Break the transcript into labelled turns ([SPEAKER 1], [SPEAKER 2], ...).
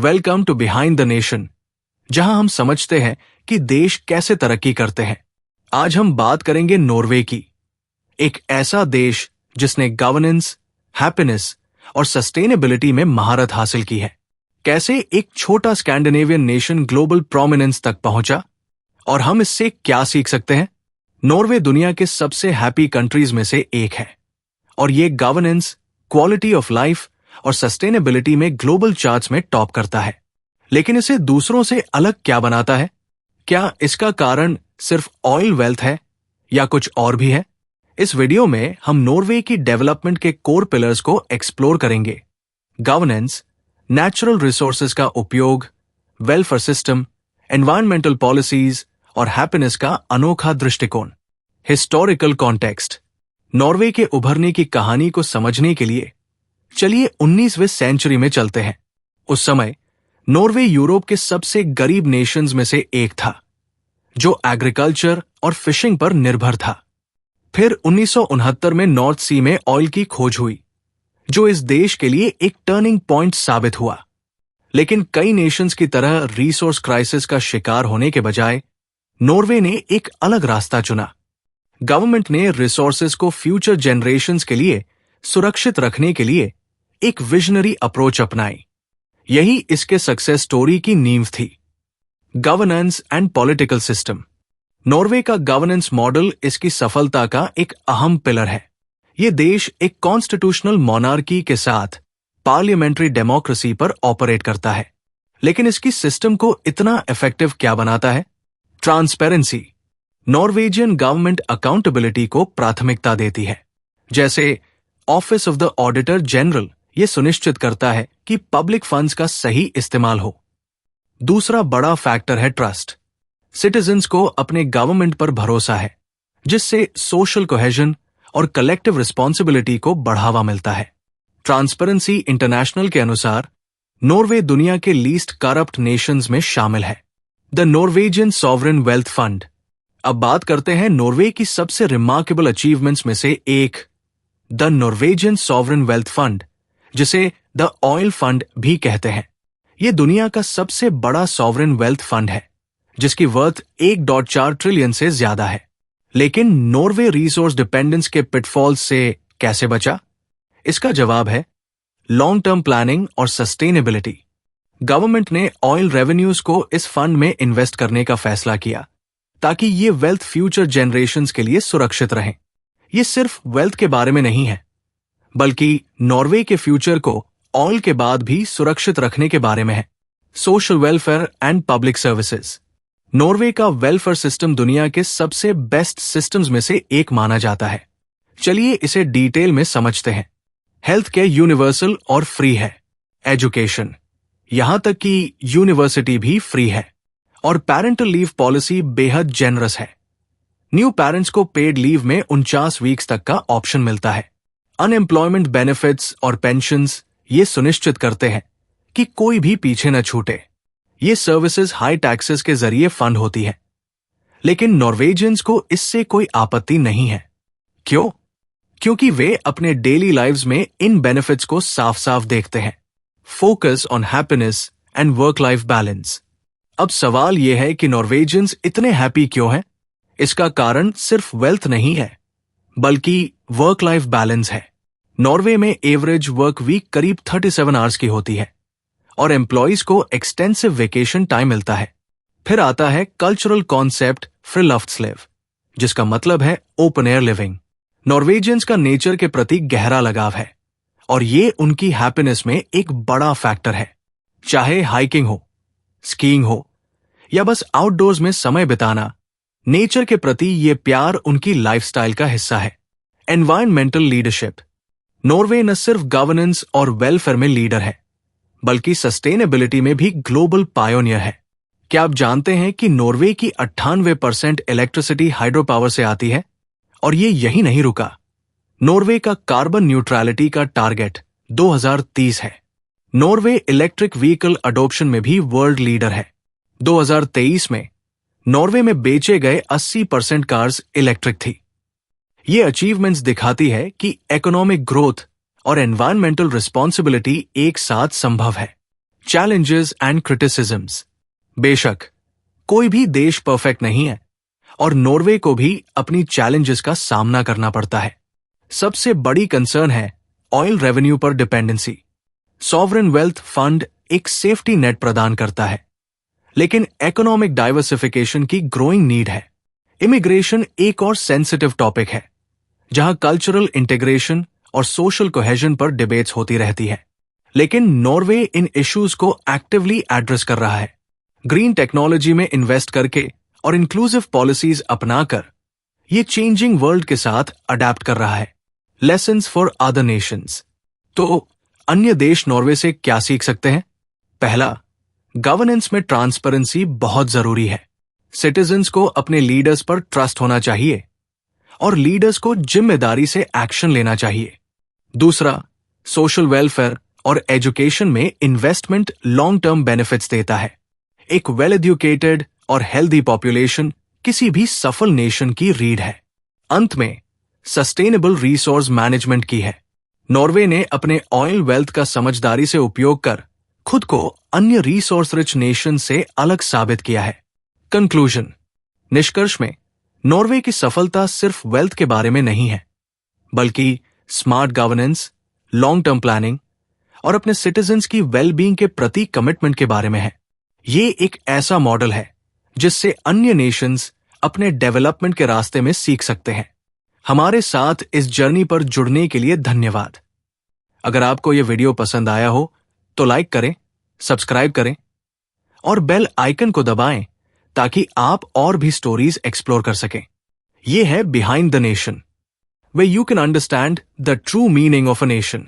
[SPEAKER 1] Welcome to behind the nation, जहां हम समझते हैं कि देश कैसे तरक्की करते हैं। आज हम बात करेंगे नॉर्वे की, एक ऐसा देश जिसने गवर्नेंस, हैप्पीनेस और सस्टेनेबिलिटी में महारत हासिल की है। कैसे एक छोटा स्कैंडिनेवियन नेशन ग्लोबल प्रोमिनेंस तक पहुंचा और हम इससे क्या सीख सकते हैं। नॉर्वे दुनिया के सबसे हैप्पी कंट्रीज में से एक है और ये गवर्नेंस, क्वालिटी ऑफ लाइफ और सस्टेनेबिलिटी में ग्लोबल चार्ट्स में टॉप करता है। लेकिन इसे दूसरों से अलग क्या बनाता है? क्या इसका कारण सिर्फ ऑयल वेल्थ है या कुछ और भी है? इस वीडियो में हम नॉर्वे की डेवलपमेंट के कोर पिलर्स को एक्सप्लोर करेंगे। गवर्नेंस, नेचुरल रिसोर्सेज का उपयोग, वेलफेयर सिस्टम, एनवायरमेंटल पॉलिसीज और हैप्पीनेस का अनोखा दृष्टिकोण। Historical context. नॉर्वे के उभरने की कहानी को समझने के लिए चलिए 19वीं सेंचुरी में चलते हैं। उस समय नॉर्वे यूरोप के सबसे गरीब नेशंस में से एक था, जो एग्रीकल्चर और फिशिंग पर निर्भर था। फिर 1969 में नॉर्थ सी में ऑयल की खोज हुई, जो इस देश के लिए एक टर्निंग पॉइंट साबित हुआ। लेकिन कई नेशंस की तरह रिसोर्स क्राइसिस का शिकार होने के बजाय नॉर्वे ने एक अलग रास्ता चुना। गवर्नमेंट ने रिसोर्सेज को फ्यूचर जनरेशंस के लिए सुरक्षित रखने के लिए एक विजनरी अप्रोच अपनाई। यही इसके सक्सेस स्टोरी की नींव थी। Governance and political system. Norway का गवर्नेंस मॉडल इसकी सफलता का एक अहम पिलर है। यह देश एक कॉन्स्टिट्यूशनल मोनार्की के साथ पार्लियामेंट्री डेमोक्रेसी पर ऑपरेट करता है। लेकिन इसकी सिस्टम को इतना इफेक्टिव क्या बनाता है? ट्रांसपेरेंसी। नॉर्वेजियन गवर्नमेंट अकाउंटेबिलिटी को प्राथमिकता देती है। जैसे office of the auditor general ये सुनिश्चित करता है कि पब्लिक फंड्स का सही इस्तेमाल हो। दूसरा बड़ा फैक्टर है ट्रस्ट। सिटीजन्स को अपने गवर्नमेंट पर भरोसा है, जिससे सोशल कोहेजन और कलेक्टिव रिस्पॉन्सिबिलिटी को बढ़ावा मिलता है। ट्रांसपेरेंसी इंटरनेशनल के अनुसार नॉर्वे दुनिया के लीस्ट करप्ट नेशंस में शामिल है। The Norwegian sovereign wealth fund. अब बात करते हैं नॉर्वे की सबसे रिमार्केबल अचीवमेंट्स में से एक, the Norwegian sovereign wealth fund, जिसे द ऑयल फंड भी कहते हैं। यह दुनिया का सबसे बड़ा सॉवरेन वेल्थ फंड है, जिसकी वर्थ 1.4 ट्रिलियन से ज्यादा है। लेकिन नॉर्वे रिसोर्स डिपेंडेंस के पिटफॉल्स से कैसे बचा? इसका जवाब है लॉन्ग टर्म प्लानिंग और सस्टेनेबिलिटी। गवर्नमेंट ने ऑयल रेवेन्यूज को इस फंड में इन्वेस्ट करने का फैसला किया, ताकि ये वेल्थ फ्यूचर जनरेशंस के लिए सुरक्षित रहें। ये सिर्फ वेल्थ के बारे में नहीं है, बल्कि नॉर्वे के फ्यूचर को ऑयल के बाद भी सुरक्षित रखने के बारे में है। Social welfare and public services. Norway का वेलफेयर सिस्टम दुनिया के सबसे बेस्ट सिस्टम्स में से एक माना जाता है। चलिए इसे डिटेल में समझते हैं। हेल्थ केयर यूनिवर्सल और फ्री है। एजुकेशन, यहां तक कि यूनिवर्सिटी भी फ्री है। और पेरेंटल लीव पॉलिसी बेहद जेनरस है। न्यू पेरेंट्स को पेड लीव में 49 वीक्स तक का ऑप्शन मिलता है। अनएम्प्लॉयमेंट बेनिफिट्स और पेंशन्स ये सुनिश्चित करते हैं कि कोई भी पीछे न छूटे। ये सर्विसेज हाई टैक्सेस के जरिए फंड होती है। लेकिन नॉर्वेजियंस को इससे कोई आपत्ति नहीं है। क्यों? क्योंकि वे अपने डेली लाइव्स में इन बेनिफिट्स को साफ साफ देखते हैं। Focus on happiness and work life balance. अब सवाल यह है कि नॉर्वेजियंस इतने हैप्पी क्यों हैं? इसका कारण सिर्फ वेल्थ नहीं है, बल्कि वर्क लाइफ बैलेंस है। नॉर्वे में एवरेज वर्क वीक करीब 37 आवर्स की होती है और एम्प्लॉइज को एक्सटेंसिव वेकेशन टाइम मिलता है। फिर आता है कल्चरल कॉन्सेप्ट फ्रिलफ्ट्सलेव, जिसका मतलब है ओपन एयर लिविंग। नॉर्वेजियंस का नेचर के प्रति गहरा लगाव है और ये उनकी हैप्पीनेस में एक बड़ा फैक्टर है। चाहे हाइकिंग हो, स्कीइंग हो या बस आउटडोर्स में समय बिताना, नेचर के प्रति ये प्यार उनकी लाइफस्टाइल का हिस्सा है। Environmental leadership. नॉर्वे न सिर्फ गवर्नेंस और वेलफेयर में लीडर है, बल्कि सस्टेनेबिलिटी में भी ग्लोबल पायोनियर है। क्या आप जानते हैं कि नॉर्वे की 98% इलेक्ट्रिसिटी हाइड्रो पावर से आती है? और ये यही नहीं रुका। नॉर्वे का कार्बन न्यूट्रलिटी का टारगेट 2030 है। नॉर्वे इलेक्ट्रिक व्हीकल अडॉप्शन में भी वर्ल्ड लीडर है। 2023 में नॉर्वे में बेचे गए 80% कार्स इलेक्ट्रिक थी। ये अचीवमेंट्स दिखाती है कि इकोनॉमिक ग्रोथ और एनवायरमेंटल रिस्पॉन्सिबिलिटी एक साथ संभव है। Challenges and criticisms. बेशक कोई भी देश परफेक्ट नहीं है और नॉर्वे को भी अपनी चैलेंजेस का सामना करना पड़ता है। सबसे बड़ी कंसर्न है ऑयल रेवेन्यू पर डिपेंडेंसी। सॉवरेन वेल्थ फंड एक सेफ्टी नेट प्रदान करता है, लेकिन इकोनॉमिक डाइवर्सिफिकेशन की ग्रोइंग नीड है। इमिग्रेशन एक और सेंसिटिव टॉपिक है, जहां कल्चरल इंटीग्रेशन और सोशल कोहेजन पर डिबेट्स होती रहती है, लेकिन नॉर्वे इन इश्यूज को एक्टिवली एड्रेस कर रहा है। ग्रीन टेक्नोलॉजी में इन्वेस्ट करके और इंक्लूसिव पॉलिसीज अपनाकर ये चेंजिंग वर्ल्ड के साथ अडेप्ट कर रहा है। Lessons for other Nations. तो अन्य देश नॉर्वे से क्या सीख सकते हैं? पहला, गवर्नेंस में ट्रांसपेरेंसी बहुत जरूरी है। सिटीजन्स को अपने लीडर्स पर ट्रस्ट होना चाहिए और लीडर्स को जिम्मेदारी से एक्शन लेना चाहिए। दूसरा, सोशल वेलफेयर और एजुकेशन में इन्वेस्टमेंट लॉन्ग टर्म बेनिफिट्स देता है। एक वेल एजुकेटेड और हेल्दी पॉपुलेशन किसी भी सफल नेशन की रीढ़ है। अंत में सस्टेनेबल रिसोर्स मैनेजमेंट की है। नॉर्वे ने अपने ऑयल वेल्थ का समझदारी से उपयोग कर खुद को अन्य रिसोर्स रिच नेशन से अलग साबित किया है। कंक्लूजन, निष्कर्ष में नॉर्वे की सफलता सिर्फ वेल्थ के बारे में नहीं है, बल्कि smart governance, long term planning और अपने सिटीजन्स की वेलबींग के प्रति कमिटमेंट के बारे में है। ये एक ऐसा मॉडल है जिससे अन्य नेशंस अपने डेवलपमेंट के रास्ते में सीख सकते हैं। हमारे साथ इस जर्नी पर जुड़ने के लिए धन्यवाद। अगर आपको यह वीडियो पसंद आया हो तो लाइक करें, सब्सक्राइब करें और बेल आइकन को दबाएं ताकि आप और भी स्टोरीज एक्सप्लोर कर सकें। यह है behind the nation, where you can understand the true meaning of a nation.